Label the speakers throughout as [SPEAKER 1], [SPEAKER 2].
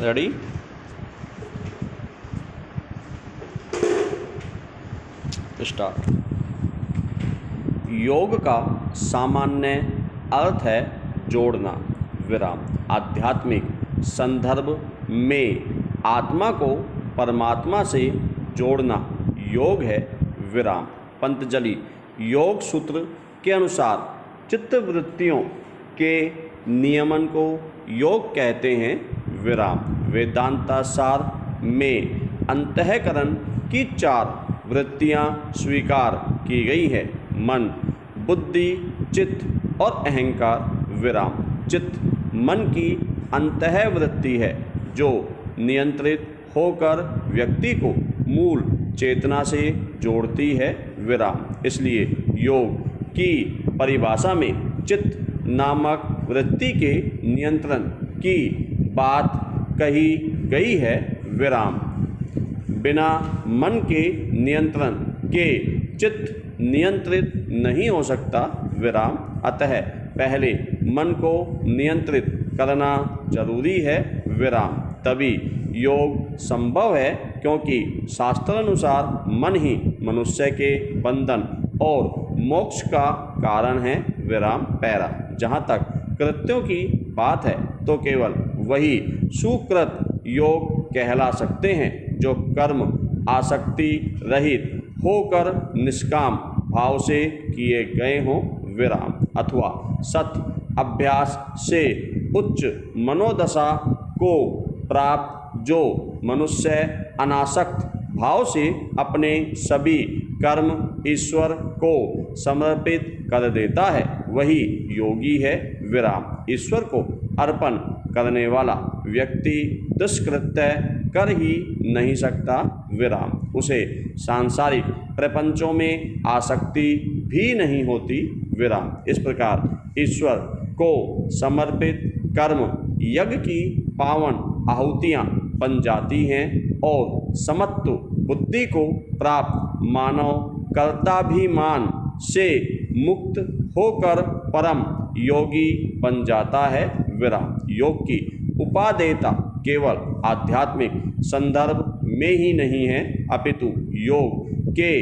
[SPEAKER 1] Ready? Start. योग का सामान्य अर्थ है जोड़ना, विराम। आध्यात्मिक संदर्भ में आत्मा को परमात्मा से जोड़ना योग है, विराम। पतंजलि योग सूत्र के अनुसार चित्तवृत्तियों के नियमन को योग कहते हैं, विराम। वेदांता सार में अंतःकरण की 4 वृत्तियां स्वीकार की गई है, मन, बुद्धि, चित्त और अहंकार, विराम। चित्त मन की अंतःवृत्ति है जो नियंत्रित होकर व्यक्ति को मूल चेतना से जोड़ती है, विराम। इसलिए योग की परिभाषा में चित्त नामक वृत्ति के नियंत्रण की बात कही गई है, विराम। बिना मन के नियंत्रण के चित्त नियंत्रित नहीं हो सकता, विराम। अतः पहले मन को नियंत्रित करना जरूरी है, विराम। तभी योग संभव है, क्योंकि शास्त्रानुसार मन ही मनुष्य के बंधन और मोक्ष का कारण है, विराम। पैरा। जहाँ तक कृत्यों की बात है तो केवल वही सुकृत योग कहला सकते हैं जो कर्म आसक्ति रहित होकर निष्काम भाव से किए गए हों, विराम। अथवा सत अभ्यास से उच्च मनोदशा को प्राप्त जो मनुष्य अनासक्त भाव से अपने सभी कर्म ईश्वर को समर्पित कर देता है, वही योगी है, विराम। ईश्वर को अर्पण करने वाला व्यक्ति दुष्कृत्य कर ही नहीं सकता, विराम। उसे सांसारिक प्रपंचों में आसक्ति भी नहीं होती, विराम। इस प्रकार ईश्वर को समर्पित कर्म यज्ञ की पावन आहुतियाँ बन जाती हैं और समत्व बुद्धि को प्राप्त मानव कर्ताभिमान से मुक्त होकर परम योगी बन जाता है, विराम। योग की उपादेयता केवल आध्यात्मिक संदर्भ में ही नहीं है, अपितु योग के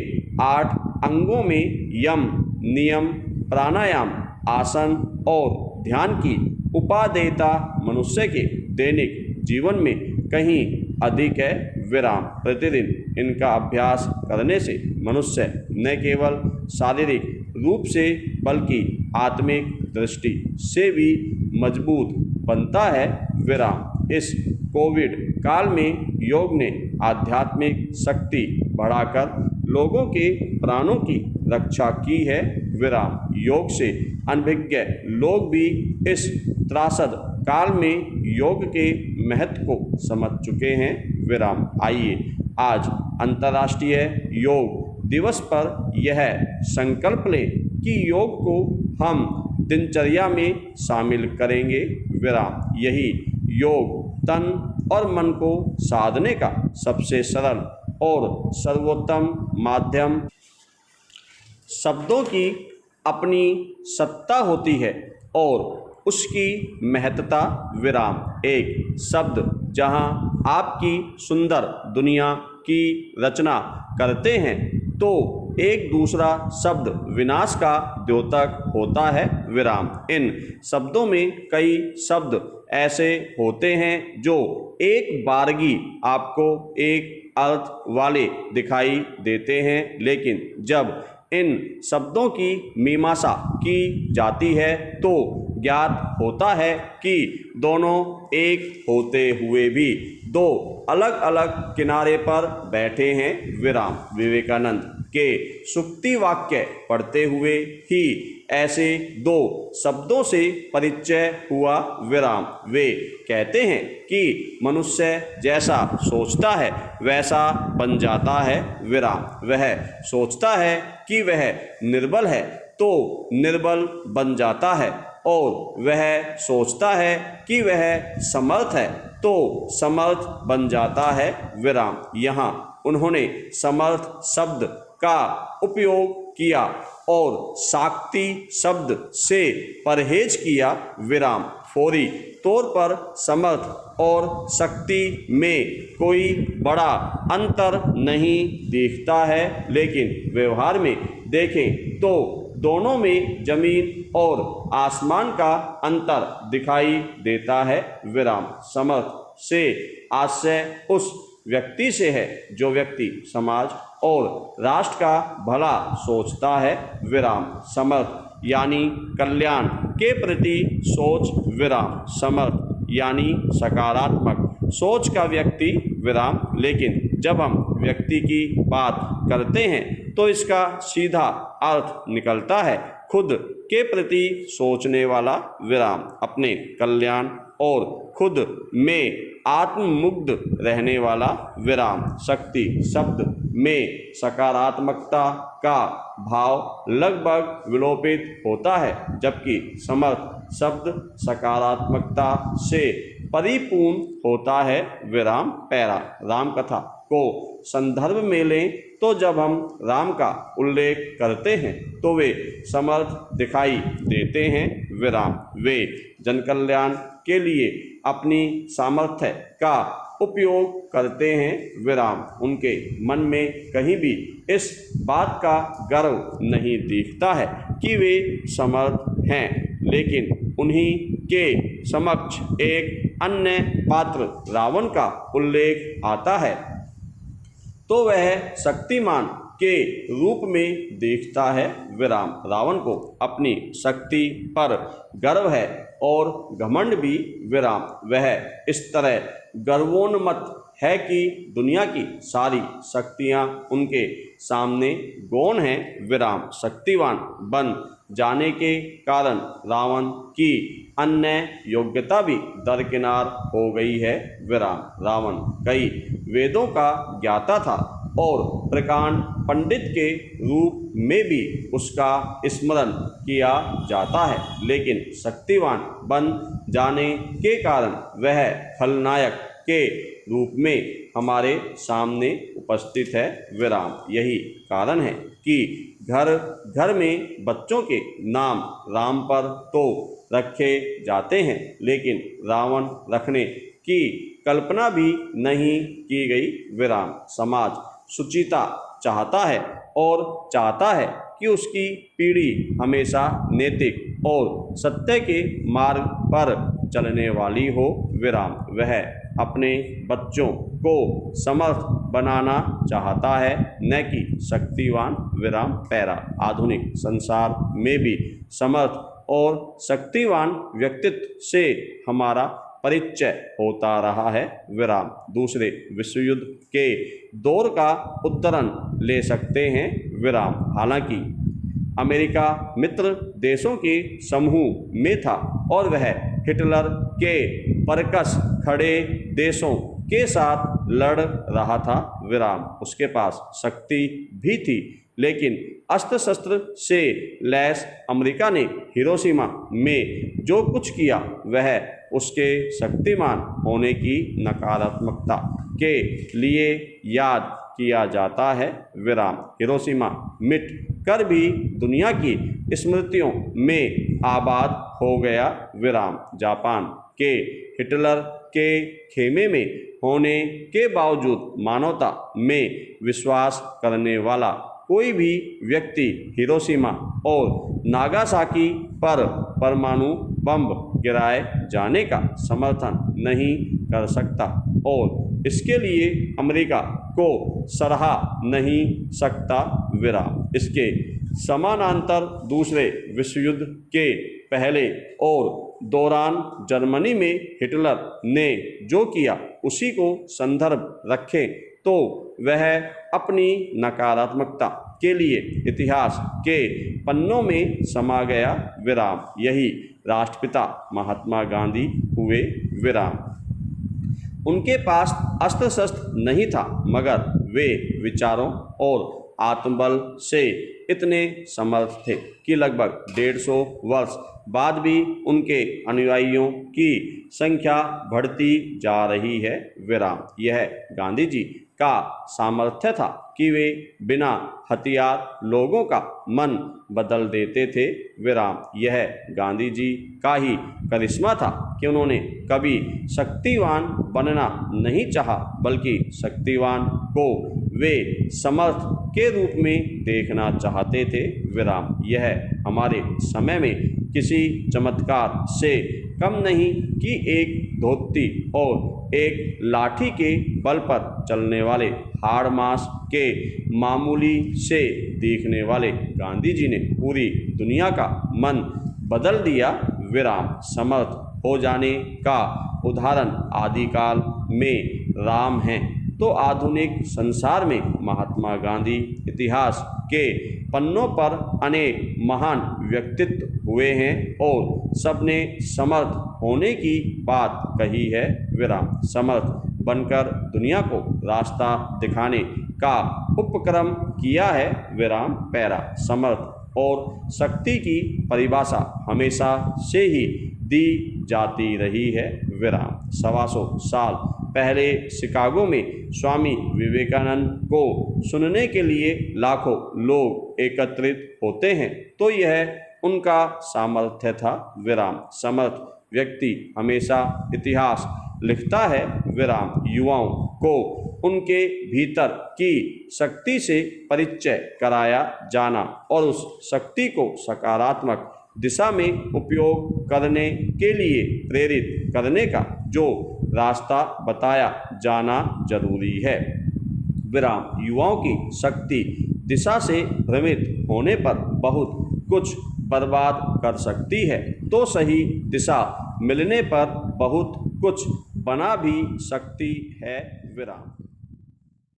[SPEAKER 1] 8 अंगों में यम, नियम, प्राणायाम, आसन और ध्यान की उपादेयता मनुष्य के दैनिक जीवन में कहीं अधिक है, विराम। प्रतिदिन इनका अभ्यास करने से मनुष्य न केवल शारीरिक रूप से बल्कि आत्मिक दृष्टि से भी मजबूत बनता है, विराम। इस कोविड काल में योग ने आध्यात्मिक शक्ति बढ़ाकर लोगों के प्राणों की रक्षा की है, विराम। योग से अनभिज्ञ लोग भी इस त्रासद काल में योग के महत्व को समझ चुके हैं, विराम। आइए आज अंतर्राष्ट्रीय योग दिवस पर यह संकल्प लें कि योग को हम दिनचर्या में शामिल करेंगे, विराम। यही योग तन और मन को साधने का सबसे सरल और सर्वोत्तम माध्यम। शब्दों की अपनी सत्ता होती है और उसकी महत्ता, विराम। एक शब्द जहां आपकी सुंदर दुनिया की रचना करते हैं तो एक दूसरा शब्द विनाश का द्योतक होता है, विराम। इन शब्दों में कई शब्द ऐसे होते हैं जो एक बारगी आपको एक अर्थ वाले दिखाई देते हैं, लेकिन जब इन शब्दों की मीमांसा की जाती है तो ज्ञात होता है कि दोनों एक होते हुए भी 2 अलग अलग किनारे पर बैठे हैं, विराम। विवेकानंद के सूक्ति वाक्य पढ़ते हुए ही ऐसे 2 शब्दों से परिचय हुआ, विराम। वे कहते हैं कि मनुष्य जैसा सोचता है वैसा बन जाता है, विराम। वह सोचता है कि वह निर्बल है तो निर्बल बन जाता है और वह सोचता है कि वह समर्थ है तो समर्थ बन जाता है, विराम। यहाँ उन्होंने समर्थ शब्द का उपयोग किया और शाक्ति शब्द से परहेज किया, विराम। फौरी तौर पर समर्थ और शक्ति में कोई बड़ा अंतर नहीं दिखता है, लेकिन व्यवहार में देखें तो दोनों में जमीन और आसमान का अंतर दिखाई देता है। विराम। समर्थ से आशय उस व्यक्ति से है जो व्यक्ति समाज और राष्ट्र का भला सोचता है। विराम। समर्थ यानी कल्याण के प्रति सोच। विराम। समर्थ यानी सकारात्मक सोच का व्यक्ति। विराम। लेकिन जब हम व्यक्ति की बात करते हैं तो इसका सीधा अर्थ निकलता है खुद के प्रति सोचने वाला। विराम। अपने कल्याण और खुद में आत्ममुग्ध रहने वाला। विराम। शक्ति शब्द में सकारात्मकता का भाव लगभग विलोपित होता है, जबकि समर्थ शब्द सकारात्मकता से परिपूर्ण होता है। विराम। पैरा। राम कथा को संदर्भ में लें तो जब हम राम का उल्लेख करते हैं तो वे समर्थ दिखाई देते हैं। विराम। वे जनकल्याण के लिए अपनी सामर्थ्य का उपयोग करते हैं। विराम। उनके मन में कहीं भी इस बात का गर्व नहीं दिखता है कि वे समर्थ हैं, लेकिन उन्हीं के समक्ष एक अन्य पात्र रावण का उल्लेख आता है तो वह शक्तिमान के रूप में देखता है। विराम। रावण को अपनी शक्ति पर गर्व है और घमंड भी। विराम। वह इस तरह गर्वोन्मत्त है कि दुनिया की सारी शक्तियाँ उनके सामने गौण हैं। विराम। शक्तिवान बन जाने के कारण रावण की अन्य योग्यता भी दरकिनार हो गई है। विराम। रावण कई वेदों का ज्ञाता था और प्रकांड पंडित के रूप में भी उसका स्मरण किया जाता है, लेकिन शक्तिवान बन जाने के कारण वह खलनायक के रूप में हमारे सामने उपस्थित है। विराम। यही कारण है कि घर घर में बच्चों के नाम राम पर तो रखे जाते हैं, लेकिन रावण रखने की कल्पना भी नहीं की गई। विराम। समाज सुचिता चाहता है और चाहता है कि उसकी पीढ़ी हमेशा नैतिक और सत्य के मार्ग पर चलने वाली हो। विराम। वह अपने बच्चों को समर्थ बनाना चाहता है, न कि शक्तिवान। विराम। पैरा। आधुनिक संसार में भी समर्थ और शक्तिवान व्यक्तित्व से हमारा परिचय होता रहा है। विराम। दूसरे विश्व युद्ध के दौर का उदाहरण ले सकते हैं। विराम। हालांकि अमेरिका मित्र देशों के समूह में था और वह हिटलर के परकस खड़े देशों के साथ लड़ रहा था। विराम। उसके पास शक्ति भी थी, लेकिन अस्त्र शस्त्र से लैस अमेरिका ने हिरोशिमा में जो कुछ किया वह उसके शक्तिमान होने की नकारात्मकता के लिए याद किया जाता है। विराम। हिरोशिमा मिट कर भी दुनिया की स्मृतियों में आबाद हो गया। विराम। जापान के हिटलर के खेमे में होने के बावजूद मानवता में विश्वास करने वाला कोई भी व्यक्ति हिरोशिमा और नागासाकी पर परमाणु बम गिराए जाने का समर्थन नहीं कर सकता और इसके लिए अमेरिका को सराहा नहीं सकता। विराम। इसके समानांतर दूसरे विश्व युद्ध के पहले और दौरान जर्मनी में हिटलर ने जो किया उसी को संदर्भ रखें तो वह अपनी नकारात्मकता के लिए इतिहास के पन्नों में समा गया। विराम। यही राष्ट्रपिता महात्मा गांधी हुए। विराम। उनके पास अस्त्र शस्त्र नहीं था, मगर वे विचारों और आत्मबल से इतने समर्थ थे कि लगभग 150 वर्ष बाद भी उनके अनुयायियों की संख्या बढ़ती जा रही है। विराम। यह गांधी जी का सामर्थ्य था कि वे बिना हथियार लोगों का मन बदल देते थे। विराम। यह गांधी जी का ही करिश्मा था कि उन्होंने कभी शक्तिवान बनना नहीं चाहा, बल्कि शक्तिवान को वे समर्थ के रूप में देखना चाहते थे। विराम। यह हमारे समय में किसी चमत्कार से कम नहीं कि एक धोती और एक लाठी के बल पर चलने वाले हाड़ मांस के मामूली से दिखने वाले गांधी जी ने पूरी दुनिया का मन बदल दिया। विराम। समर्थ हो जाने का उदाहरण आदिकाल में राम हैं, तो आधुनिक संसार में महात्मा गांधी। इतिहास के पन्नों पर अनेक महान व्यक्तित्व हुए हैं और सबने समर्थ होने की बात कही है। विराम। समर्थ बनकर दुनिया को रास्ता दिखाने का उपक्रम किया है। विराम। पैरा। समर्थ और शक्ति की परिभाषा हमेशा से ही दी जाती रही है। विराम। 125 साल पहले शिकागो में स्वामी विवेकानंद को सुनने के लिए लाखों लोग एकत्रित होते हैं, तो यह उनका सामर्थ्य था। विराम। समर्थ व्यक्ति हमेशा इतिहास लिखता है। विराम। युवाओं को उनके भीतर की शक्ति से परिचय कराया जाना और उस शक्ति को सकारात्मक दिशा में उपयोग करने के लिए प्रेरित करने का जो रास्ता बताया जाना जरूरी है। विराम। युवाओं की शक्ति दिशा से भ्रमित होने पर बहुत कुछ बर्बाद कर सकती है, तो सही दिशा मिलने पर बहुत कुछ बना भी सकती है। विराम।